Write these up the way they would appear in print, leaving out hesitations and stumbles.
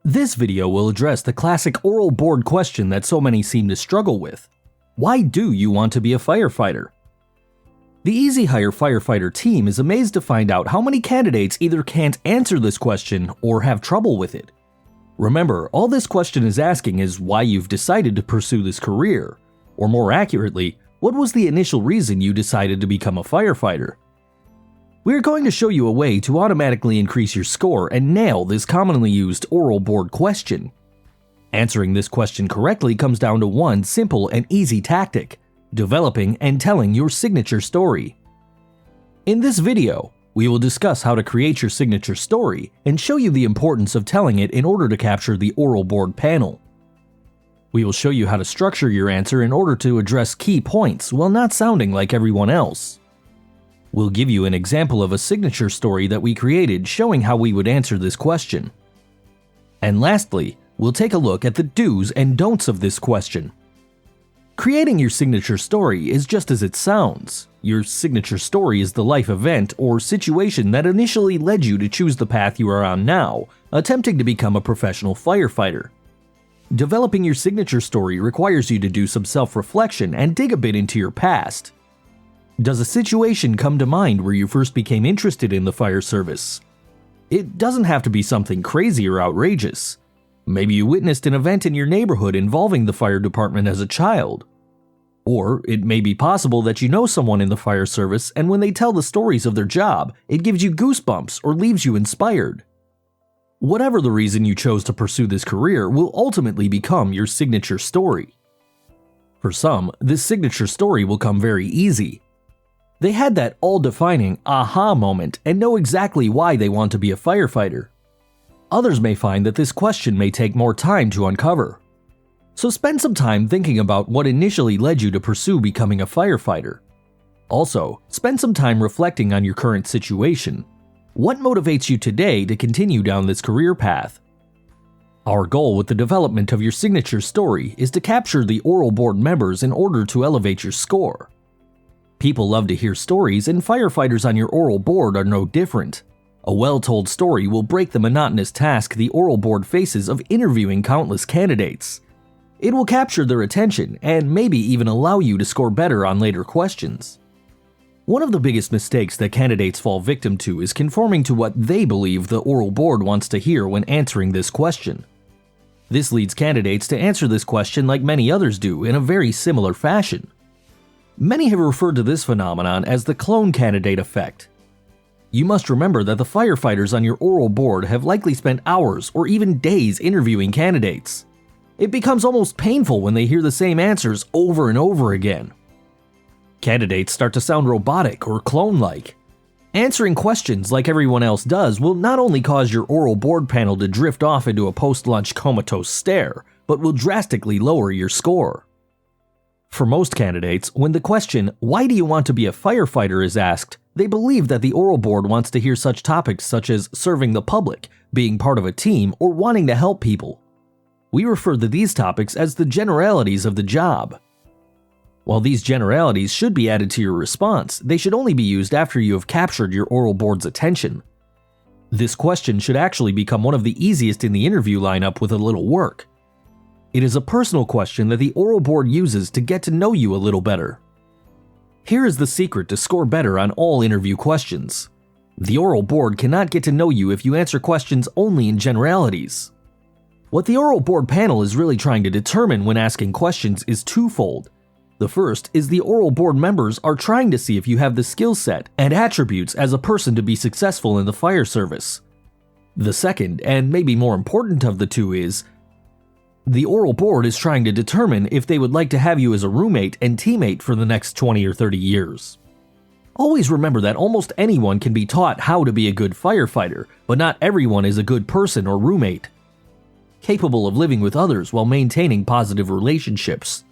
This video will address the classic oral board question that so many seem to struggle with. Why do you want to be a firefighter? The EasyHireFirefighter team is amazed to find out how many candidates either can't answer this question or have trouble with it. Remember, all this question is asking is why you've decided to pursue this career, or more accurately, what was the initial reason you decided to become a firefighter? We're going to show you a way to automatically increase your score and nail this commonly used oral board question. Answering this question correctly comes down to one simple and easy tactic: developing and telling your signature story. In this video, we will discuss how to create your signature story and show you the importance of telling it in order to capture the oral board panel. We will show you how to structure your answer in order to address key points while not sounding like everyone else. We'll give you an example of a signature story that we created showing how we would answer this question. And lastly, we'll take a look at the do's and don'ts of this question. Creating your signature story is just as it sounds. Your signature story is the life event or situation that initially led you to choose the path you are on now, attempting to become a professional firefighter. Developing your signature story requires you to do some self-reflection and dig a bit into your past. Does a situation come to mind where you first became interested in the fire service? It doesn't have to be something crazy or outrageous. Maybe you witnessed an event in your neighborhood involving the fire department as a child. Or it may be possible that you know someone in the fire service, and when they tell the stories of their job, it gives you goosebumps or leaves you inspired. Whatever the reason you chose to pursue this career will ultimately become your signature story. For some, this signature story will come very easy. They had that all-defining aha moment and know exactly why they want to be a firefighter. Others may find that this question may take more time to uncover. So spend some time thinking about what initially led you to pursue becoming a firefighter. Also, spend some time reflecting on your current situation. What motivates you today to continue down this career path? Our goal with the development of your signature story is to capture the oral board members in order to elevate your score. People love to hear stories, and firefighters on your oral board are no different. A well-told story will break the monotonous task the oral board faces of interviewing countless candidates. It will capture their attention and maybe even allow you to score better on later questions. One of the biggest mistakes that candidates fall victim to is conforming to what they believe the oral board wants to hear when answering this question. This leads candidates to answer this question like many others do in a very similar fashion. Many have referred to this phenomenon as the clone candidate effect. You must remember that the firefighters on your oral board have likely spent hours or even days interviewing candidates. It becomes almost painful when they hear the same answers over and over again. Candidates start to sound robotic or clone-like. Answering questions like everyone else does will not only cause your oral board panel to drift off into a post-lunch comatose stare, but will drastically lower your score. For most candidates, when the question, "Why do you want to be a firefighter?" is asked, they believe that the oral board wants to hear such topics such as serving the public, being part of a team, or wanting to help people. We refer to these topics as the generalities of the job. While these generalities should be added to your response, they should only be used after you have captured your oral board's attention. This question should actually become one of the easiest in the interview lineup with a little work. It is a personal question that the oral board uses to get to know you a little better. Here is the secret to score better on all interview questions. The oral board cannot get to know you if you answer questions only in generalities. What the oral board panel is really trying to determine when asking questions is twofold. The first is the oral board members are trying to see if you have the skill set and attributes as a person to be successful in the fire service. The second, and maybe more important of the two, is the oral board is trying to determine if they would like to have you as a roommate and teammate for the next 20 or 30 years. Always remember that almost anyone can be taught how to be a good firefighter, but not everyone is a good person or roommate, capable of living with others while maintaining positive relationships.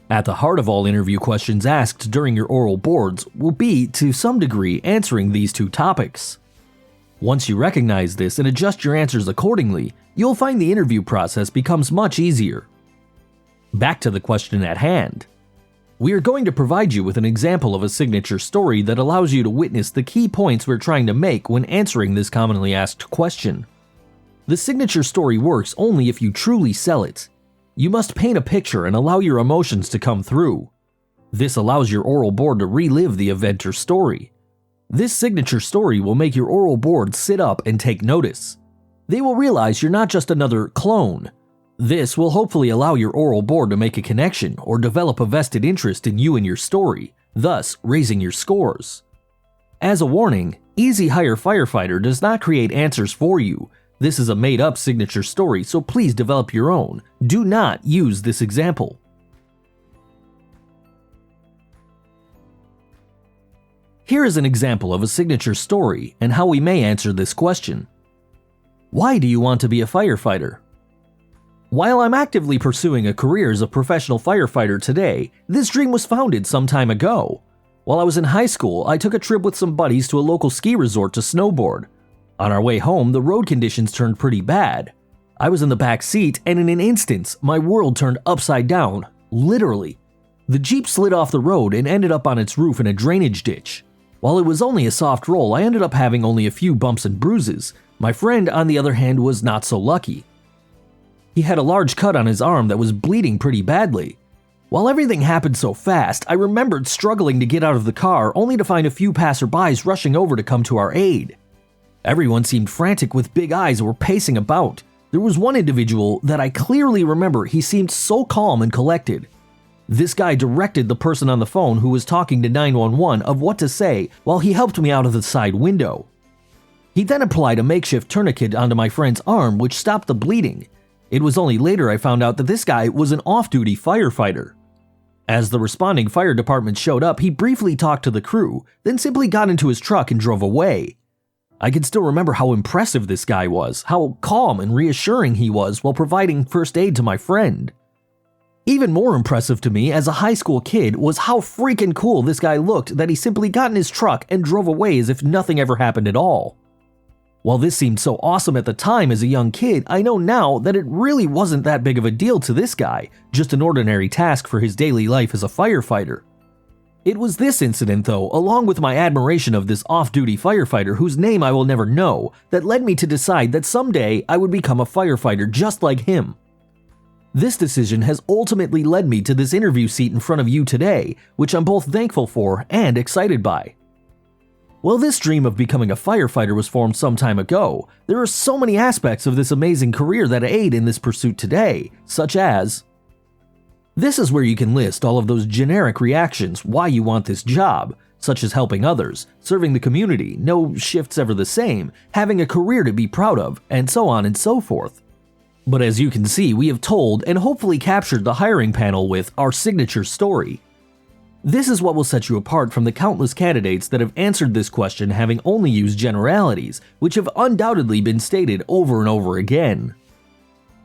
At the heart of all interview questions asked during your oral boards will be, to some degree, answering these two topics. Once you recognize this and adjust your answers accordingly, you'll find the interview process becomes much easier. Back to the question at hand. We are going to provide you with an example of a signature story that allows you to witness the key points we're trying to make when answering this commonly asked question. The signature story works only if you truly sell it. You must paint a picture and allow your emotions to come through. This allows your oral board to relive the event or story. This signature story will make your oral board sit up and take notice. They will realize you're not just another clone. This will hopefully allow your oral board to make a connection or develop a vested interest in you and your story, thus raising your scores. As a warning, EasyHireFirefighter does not create answers for you. This is a made-up signature story, so please develop your own. Do not use this example. Here is an example of a signature story and how we may answer this question. Why do you want to be a firefighter? While I'm actively pursuing a career as a professional firefighter today, this dream was founded some time ago. While I was in high school, I took a trip with some buddies to a local ski resort to snowboard. On our way home, the road conditions turned pretty bad. I was in the back seat, and in an instant, my world turned upside down, literally. The Jeep slid off the road and ended up on its roof in a drainage ditch. While it was only a soft roll, I ended up having only a few bumps and bruises. My friend, on the other hand, was not so lucky. He had a large cut on his arm that was bleeding pretty badly. While everything happened so fast, I remembered struggling to get out of the car only to find a few passerbys rushing over to come to our aid. Everyone seemed frantic with big eyes and were pacing about. There was one individual that I clearly remember. He seemed so calm and collected. This guy directed the person on the phone who was talking to 911 of what to say while he helped me out of the side window. He then applied a makeshift tourniquet onto my friend's arm, which stopped the bleeding. It was only later I found out that this guy was an off-duty firefighter. As the responding fire department showed up, he briefly talked to the crew, then simply got into his truck and drove away. I can still remember how impressive this guy was, how calm and reassuring he was while providing first aid to my friend. Even more impressive to me as a high school kid was how freaking cool this guy looked that he simply got in his truck and drove away as if nothing ever happened at all. While this seemed so awesome at the time as a young kid, I know now that it really wasn't that big of a deal to this guy, just an ordinary task for his daily life as a firefighter. It was this incident though, along with my admiration of this off-duty firefighter whose name I will never know, that led me to decide that someday I would become a firefighter just like him. This decision has ultimately led me to this interview seat in front of you today, which I'm both thankful for and excited by. While this dream of becoming a firefighter was formed some time ago, there are so many aspects of this amazing career that aid in this pursuit today, such as: this is where you can list all of those generic reactions why you want this job, such as helping others, serving the community, no shifts ever the same, having a career to be proud of, and so on and so forth. But as you can see, we have told and hopefully captured the hiring panel with our signature story. This is what will set you apart from the countless candidates that have answered this question having only used generalities, which have undoubtedly been stated over and over again.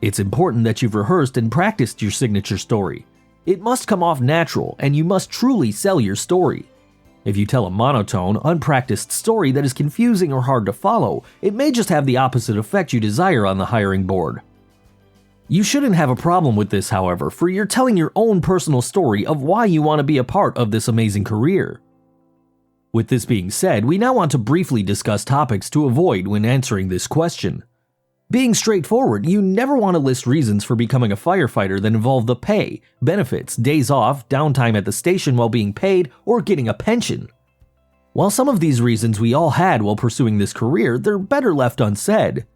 It's important that you've rehearsed and practiced your signature story. It must come off natural, and you must truly sell your story. If you tell a monotone, unpracticed story that is confusing or hard to follow, it may just have the opposite effect you desire on the hiring board. You shouldn't have a problem with this, however, for you're telling your own personal story of why you want to be a part of this amazing career. With this being said, we now want to briefly discuss topics to avoid when answering this question. Being straightforward, you never want to list reasons for becoming a firefighter that involve the pay, benefits, days off, downtime at the station while being paid, or getting a pension. While some of these reasons we all had while pursuing this career, they're better left unsaid.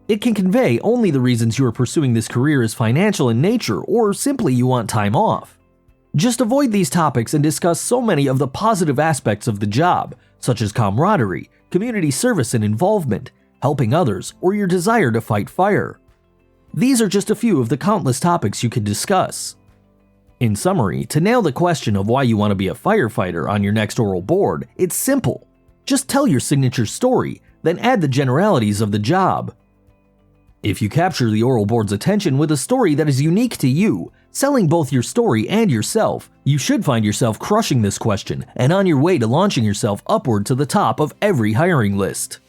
It can convey only the reasons you are pursuing this career as financial in nature or simply you want time off. Just avoid these topics and discuss so many of the positive aspects of the job, such as camaraderie, community service and involvement, helping others, or your desire to fight fire. These are just a few of the countless topics you could discuss. In summary, to nail the question of why you want to be a firefighter on your next oral board, it's simple. Just tell your signature story, then add the generalities of the job. If you capture the oral board's attention with a story that is unique to you, selling both your story and yourself, you should find yourself crushing this question and on your way to launching yourself upward to the top of every hiring list.